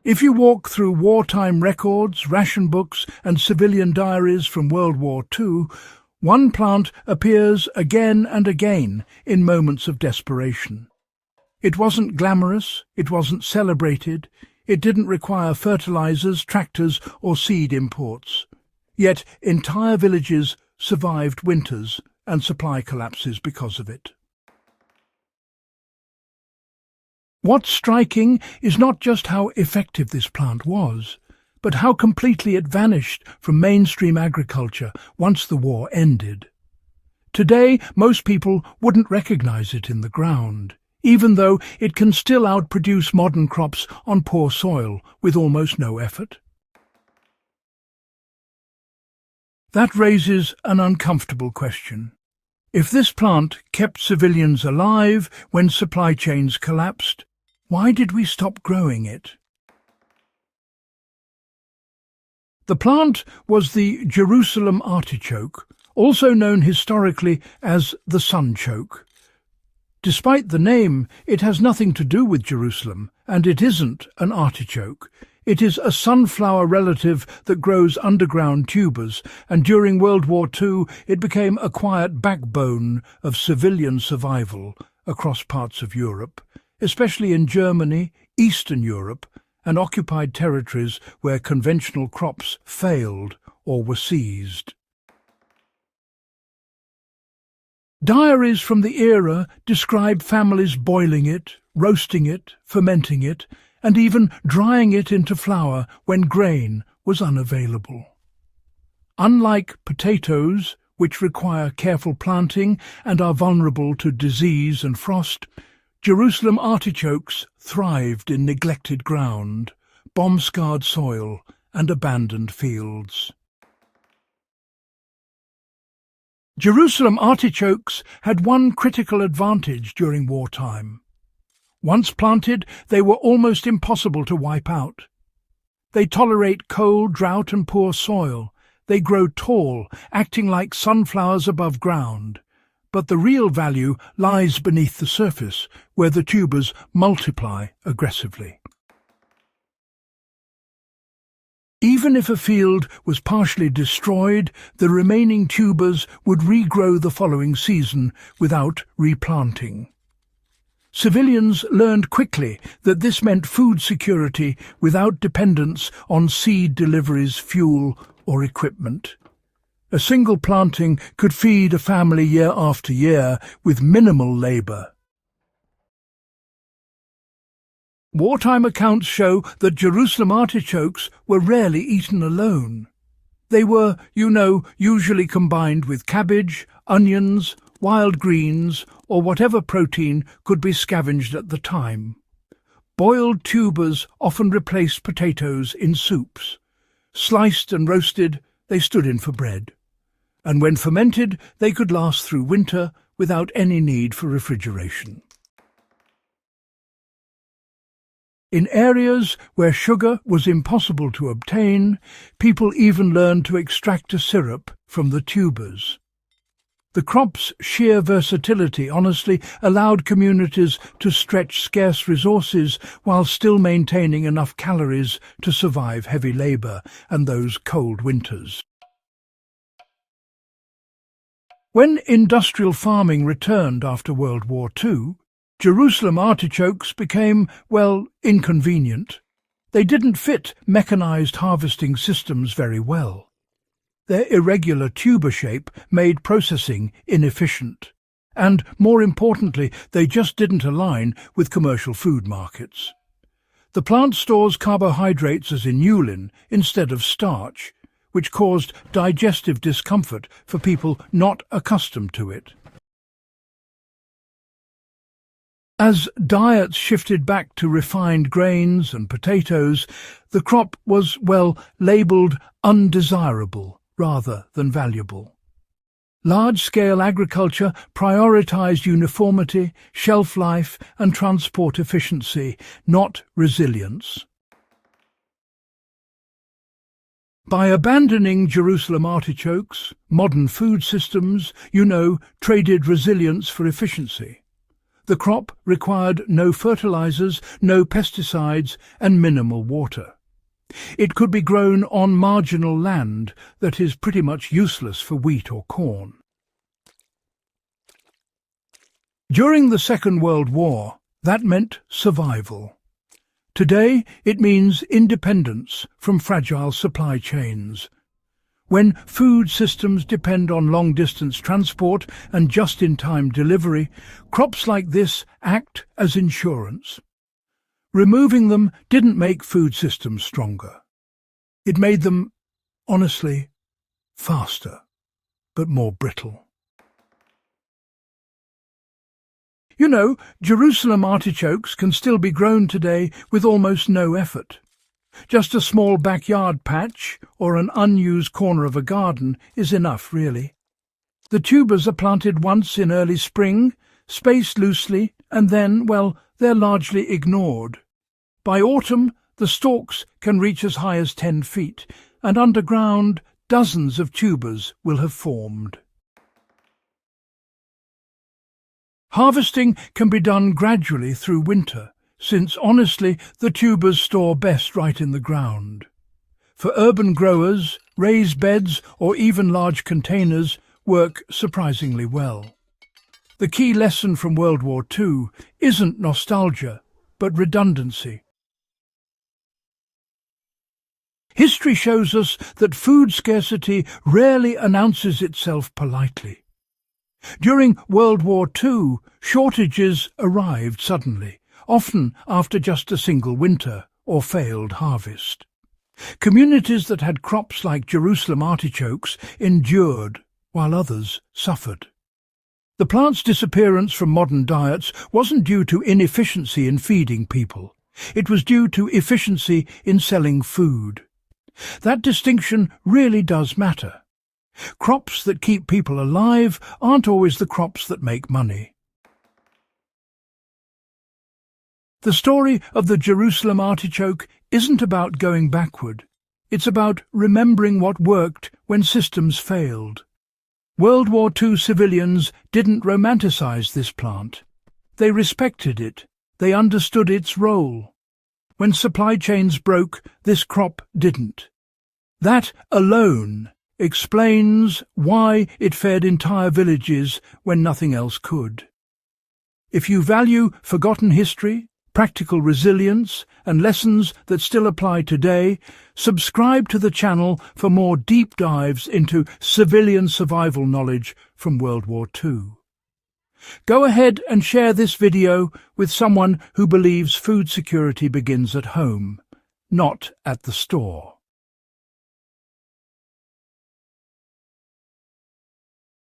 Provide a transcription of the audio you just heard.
If you walk through wartime records, ration books and civilian diaries from World War II, one plant appears again and again in moments of desperation. It wasn't glamorous, it wasn't celebrated, it didn't require fertilizers, tractors or seed imports. Yet entire villages survived winters and supply collapses because of it. What's striking is not just how effective this plant was, but how completely it vanished from mainstream agriculture once the war ended. Today, most people wouldn't recognize it in the ground, even though it can still outproduce modern crops on poor soil with almost no effort. That raises an uncomfortable question. If this plant kept civilians alive when supply chains collapsed, why did we stop growing it? The plant was the Jerusalem artichoke, also known historically as the sunchoke. Despite the name, it has nothing to do with Jerusalem, and it isn't an artichoke. It is a sunflower relative that grows underground tubers, and during World War II it became a quiet backbone of civilian survival across parts of Europe, especially in Germany, Eastern Europe, and occupied territories where conventional crops failed or were seized. Diaries from the era describe families boiling it, roasting it, fermenting it, and even drying it into flour when grain was unavailable. Unlike potatoes, which require careful planting and are vulnerable to disease and frost, Jerusalem artichokes thrived in neglected ground, bomb-scarred soil and abandoned fields. Jerusalem artichokes had one critical advantage during wartime. Once planted, they were almost impossible to wipe out. They tolerate cold, drought and poor soil. They grow tall, acting like sunflowers above ground. But the real value lies beneath the surface, where the tubers multiply aggressively. Even if a field was partially destroyed, the remaining tubers would regrow the following season without replanting. Civilians learned quickly that this meant food security without dependence on seed deliveries, fuel or equipment. A single planting could feed a family year after year with minimal labour. Wartime accounts show that Jerusalem artichokes were rarely eaten alone. They were, usually combined with cabbage, onions, wild greens, or whatever protein could be scavenged at the time. Boiled tubers often replaced potatoes in soups. Sliced and roasted, they stood in for bread. And when fermented, they could last through winter without any need for refrigeration. In areas where sugar was impossible to obtain, people even learned to extract a syrup from the tubers. The crop's sheer versatility honestly allowed communities to stretch scarce resources while still maintaining enough calories to survive heavy labour and those cold winters. When industrial farming returned after World War II, Jerusalem artichokes became, inconvenient. They didn't fit mechanized harvesting systems very well. Their irregular tuber shape made processing inefficient. And, more importantly, they just didn't align with commercial food markets. The plant stores carbohydrates as inulin instead of starch, which caused digestive discomfort for people not accustomed to it. As diets shifted back to refined grains and potatoes, the crop was, labelled undesirable rather than valuable. Large-scale agriculture prioritized uniformity, shelf life and transport efficiency, not resilience. By abandoning Jerusalem artichokes, modern food systems, traded resilience for efficiency. The crop required no fertilizers, no pesticides, and minimal water. It could be grown on marginal land that is pretty much useless for wheat or corn. During the Second World War, that meant survival. Today, it means independence from fragile supply chains. When food systems depend on long-distance transport and just-in-time delivery, crops like this act as insurance. Removing them didn't make food systems stronger. It made them, honestly, faster, but more brittle. You know, Jerusalem artichokes can still be grown today with almost no effort. Just a small backyard patch or an unused corner of a garden is enough, really. The tubers are planted once in early spring, spaced loosely, and then, well, they're largely ignored. By autumn, the stalks can reach as high as 10 feet, and underground, dozens of tubers will have formed. Harvesting can be done gradually through winter, since honestly the tubers store best right in the ground. For urban growers, raised beds or even large containers work surprisingly well. The key lesson from World War II isn't nostalgia, but redundancy. History shows us that food scarcity rarely announces itself politely. During World War II, shortages arrived suddenly, often after just a single winter or failed harvest. Communities that had crops like Jerusalem artichokes endured, while others suffered. The plant's disappearance from modern diets wasn't due to inefficiency in feeding people. It was due to efficiency in selling food. That distinction really does matter. Crops that keep people alive aren't always the crops that make money. The story of the Jerusalem artichoke isn't about going backward. It's about remembering what worked when systems failed. World War II civilians didn't romanticize this plant. They respected it. They understood its role. When supply chains broke, this crop didn't. That alone explains why it fed entire villages when nothing else could. If you value forgotten history, practical resilience, and lessons that still apply today, subscribe to the channel for more deep dives into civilian survival knowledge from World War II. Go ahead and share this video with someone who believes food security begins at home, not at the store.